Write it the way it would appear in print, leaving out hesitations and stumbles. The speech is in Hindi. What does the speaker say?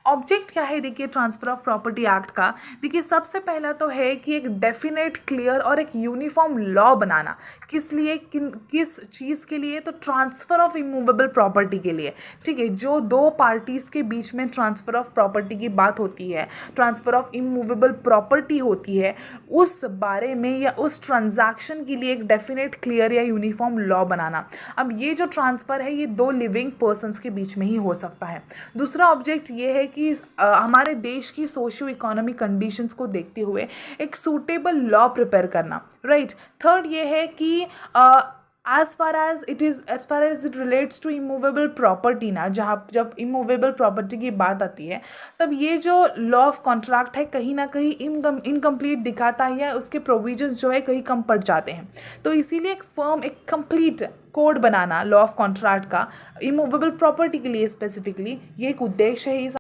ऑब्जेक्ट क्या है देखिए ट्रांसफ़र ऑफ प्रॉपर्टी एक्ट का। देखिए सबसे पहला तो है कि एक डेफिनेट, क्लियर और एक यूनिफॉर्म लॉ बनाना। किस लिए, किस चीज़ के लिए? तो ट्रांसफ़र ऑफ इमूवेबल प्रॉपर्टी के लिए। ठीक है, जो दो पार्टीज़ के बीच में ट्रांसफ़र ऑफ प्रॉपर्टी की बात होती है, ट्रांसफ़र ऑफ इमूवेबल प्रॉपर्टी होती है, उस बारे में या उस ट्रांजैक्शन के लिए एक डेफिनेट, क्लियर या यूनिफॉर्म लॉ बनाना। अब ये जो ट्रांसफ़र है ये दो लिविंग पर्सन्स के बीच में ही हो सकता है। दूसरा ऑब्जेक्ट ये है कि हमारे देश की सोशियो इकोनॉमिक कंडीशंस को देखते हुए एक सूटेबल लॉ प्रिपेयर करना, राइट। थर्ड ये है कि as far as it relates to immovable property ना, जब immovable property की बात आती है तब ये जो लॉ ऑफ कॉन्ट्रैक्ट है कहीं ना कहीं इनकम्प्लीट दिखाता है या उसके प्रोविजंस जो है कहीं कम पड़ जाते हैं। तो इसीलिए एक complete code banana law of contract का इमूवेबल प्रॉपर्टी के लिए स्पेसिफिकली, ये एक उद्देश्य है इस